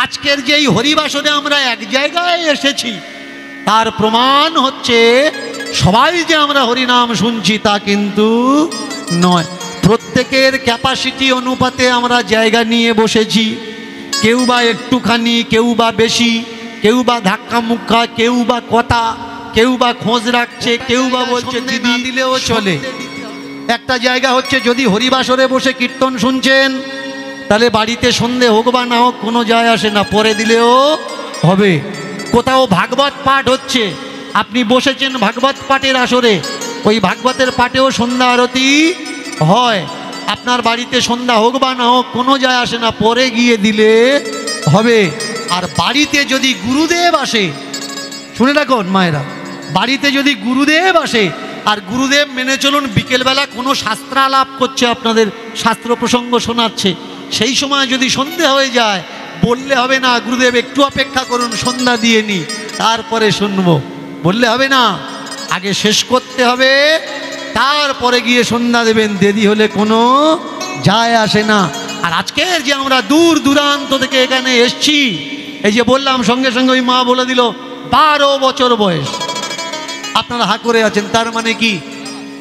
আজকের যেই হরিবাসরে আমরা এক জায়গায় এসেছি তার প্রমাণ হচ্ছে সবাই যে আমরা হরিনাম শুনছি তা কিন্তু নয়। প্রত্যেকের ক্যাপাসিটি অনুপাতে আমরা জায়গা নিয়ে বসেছি। কেউ বা একটুখানি, কেউ বা বেশি, কেউ বা ধাক্কা মুক্কা, কেউ বা কথা, কেউ বা খোঁজ রাখছে, কেউ বা বলছে না দিলেও চলে। একটা জায়গা হচ্ছে যদি হরিবাসরে বসে কীর্তন শুনছেন তাহলে বাড়িতে সন্ধে হোক বা না হোক কোনো যায় আসে না, পরে দিলেও হবে। কোথাও ভাগবত পাঠ হচ্ছে, আপনি বসেছেন ভাগবত পাঠের আসরে, ওই ভাগবতের পাঠেও সন্ধ্যা আরতি হয়। আপনার বাড়িতে সন্ধ্যা হোক বা না হোক কোনো যায় আসে না, পরে গিয়ে দিলে হবে। আর বাড়িতে যদি গুরুদেব আসে, শুনে রাখুন মায়েরা, বাড়িতে যদি গুরুদেব আসে আর গুরুদেব মেনে চলুন বিকেলবেলা কোনো শাস্ত্রালাপ করছে, আপনাদের শাস্ত্র প্রসঙ্গ শোনাচ্ছে, সেই সময় যদি সন্ধ্যা হয়ে যায় বললে হবে না গুরুদেব একটু অপেক্ষা করুন সন্ধ্যা দিয়ে নি তারপরে শুনবো, বললে হবে না। আগে শেষ করতে হবে তারপরে গিয়ে সন্ধ্যা দেবেন, দেরি হলে কোনো যায় আসে না। আর আজকের যে আমরা দূর দূরান্ত থেকে এখানে এসছি, এই যে বললাম সঙ্গে সঙ্গে ওই মা বলে দিল 12 বছর বয়স। আপনারা হা করে আছেন, তার মানে কি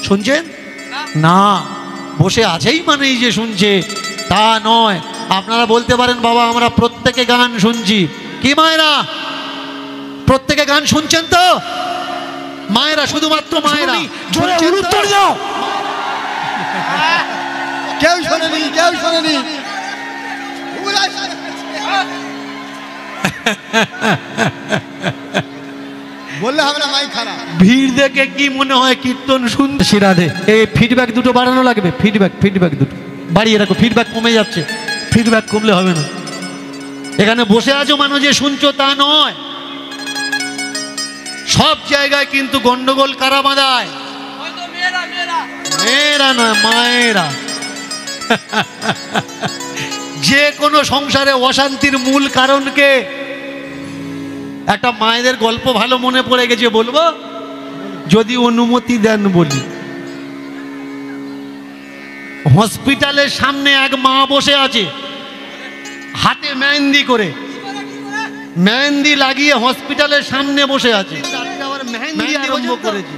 শুনছেন না? বসে আছেই মানেই যে শুনছে তা নয়। আপনারা বলতে পারেন বাবা আমরা প্রত্যেকে গান শুনছি, কি মায়েরা প্রত্যেকে গান শুনছেন তো? মায়েরা, শুধুমাত্র মায়েরা উত্তর দাও। কেউ শোনেনি, কেউ শোনেনি। বললে হবে না, মাই খারাপ। ভিড় দেখে কি মনে হয় কীর্তন শুনছি রাধে। এই ফিডব্যাক দুটো বাড়ানো লাগবে, ফিডব্যাক দুটো বাড়িয়ে রাখো। ফিডব্যাক কমে যাচ্ছে, ফিডব্যাক কমলে হবে না। এখানে বসে আছো মানে যে শুনছো তা নয়। সব জায়গায় কিন্তু গন্ডগোল কারা বাঁধায়? মেয়েরা নয়, মায়েরা। যে কোনো সংসারে অশান্তির মূল কারণকে একটা মায়েদের গল্প ভালো মনে পড়ে গেছে, বলবো যদি অনুমতি দেন বলি। হসপিটালের সামনে এক মা বসে আছে, হাতে মেহেন্দি করে, মেহেন্দি লাগিয়ে হসপিটালের সামনে বসে আছে, মেহেন্দি আরম্ভ করেছে।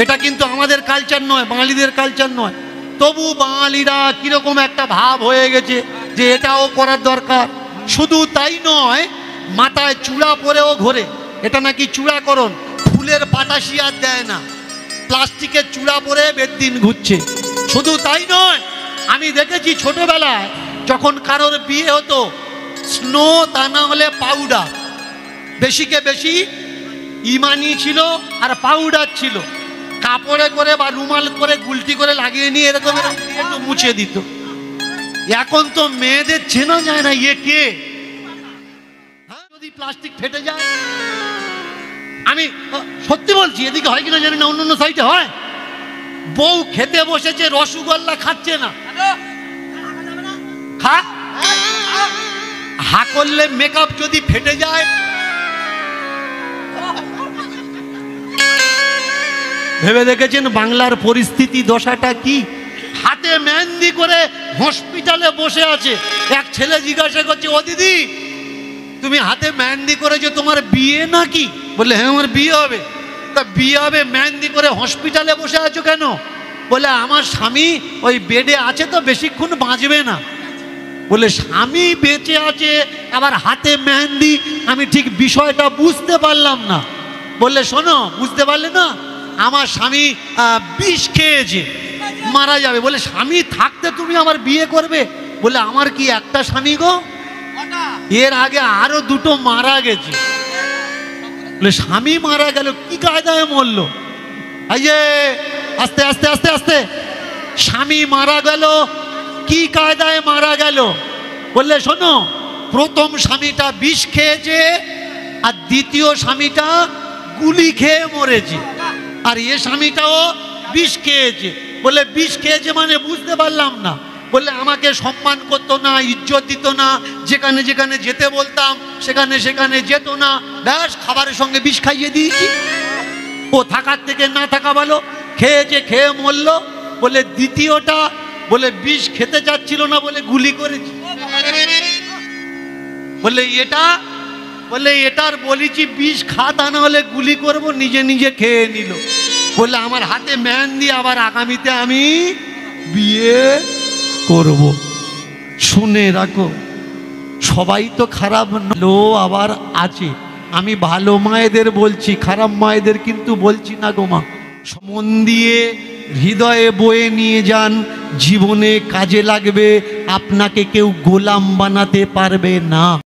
এটা কিন্তু আমাদের কালচার নয়, বাঙালিদের কালচার নয়। তবু বাঙালিরা কিরকম একটা ভাব হয়ে গেছে যে এটাও করার দরকার। শুধু তাই নয়, মাথায় চূড়া পরেও ঘোরে, এটা নাকি চূড়াকরণ। ফুলের বাতাসি আর দেয় না, প্লাস্টিকের চূড়া পরে বেদিন ঘুরছে। শুধু তাই নয়, আমি দেখেছি ছোটবেলায় যখন কারোর বিয়ে হতো, স্নো তা না হলে পাউডার, বেশিকে বেশি ইমানি ছিল আর পাউডার ছিল, কাপড়ে করে বা রুমাল করে গুলটি করে লাগিয়ে নিয়ে এরকম একটু মুছে দিত। এখন তো মেয়েদের চেনা যায় না, ইয়ে কে? যদি প্লাস্টিক ফেটে যায়, আমি সত্যি বলছি, এদিকে হয় কিনা জানি না, অন্য সাইডে হয়। বউ খেতে বসেছে, রসগোল্লা খাচ্ছে না, খা হা করলে মেকআপ যদি ফেটে যায়, ভেবে দেখেছেন বাংলার পরিস্থিতি দশাটা কি? হাতে মেহেন্দি করে হসপিটালে বসে আছে। এক ছেলে জিজ্ঞাসা করছে, ও দিদি তুমি হাতে মেহেন্দি করেছো, তোমার বিয়ে নাকি? বললে হ্যাঁ আমার বিয়ে হবে। তা বিয়ে হবে, মেহেন্দি করে হসপিটালে বসে আছো কেন? বলে আমার স্বামী ওই বেডে আছে তো বেশিক্ষণ বাঁচবে না। বলে স্বামী বেঁচে আছে আবার হাতে মেহেন্দি, আমি ঠিক বিষয়টা বুঝতে পারলাম না। বললে শোনো, বুঝতে পারলে না, আমার স্বামী বিষ খেয়েছে, মারা যাবে। বলে স্বামী থাকতে তুমি আমার বিয়ে করবে? বলে আমার কি একটা স্বামী গো, এর আগে আরো দুটো মারা গেছে। বলে স্বামী মারা গেল, কি কায়দায় মরলো? এই যে আস্তে আস্তে আস্তে আস্তে, স্বামী মারা গেল, কি কায়দায় মারা গেল? বললে শোনো, প্রথম স্বামীটা বিষ খেয়েছে আর দ্বিতীয় স্বামীটা গুলি খেয়ে মরেছে, আর এ স্বামীটাও বিষ খেয়েছে। বলে বিষ খেয়েছে মানে বুঝতে পারলাম না। বললে আমাকে সম্মান করতো না, ইজ্জত দিত না, যেখানে যেখানে যেতে বলতাম সেখানে সেখানে যেত না, ব্যাস খাবারের সঙ্গে বিষ খাইয়ে দিয়েছি। ও থাকার থেকে না থাকা ভালো, খেয়েছে, খেয়ে মরলো। বলে দ্বিতীয়টা, বলে বিষ খেতে চাচ্ছিল না বলে গুলি করেছি। বললে এটার বলেছি বিষ খা, তা না হলে গুলি করব, নিজে নিজে খেয়ে নিল। বললে আমার হাতে মেহেন্দি, আবার আগামীতে আমি বিয়ে করব। শুনে রাখো, সবাই তো খারাপ লো আবার আছে। আমি ভালো মায়েদের বলছি, খারাপ মায়েদের কিন্তু বলছি না গো মা। মন দিয়ে হৃদয়ে বয়ে নিয়ে যান, জীবনে কাজে লাগবে, আপনাকে কেউ গোলাম বানাতে পারবে না।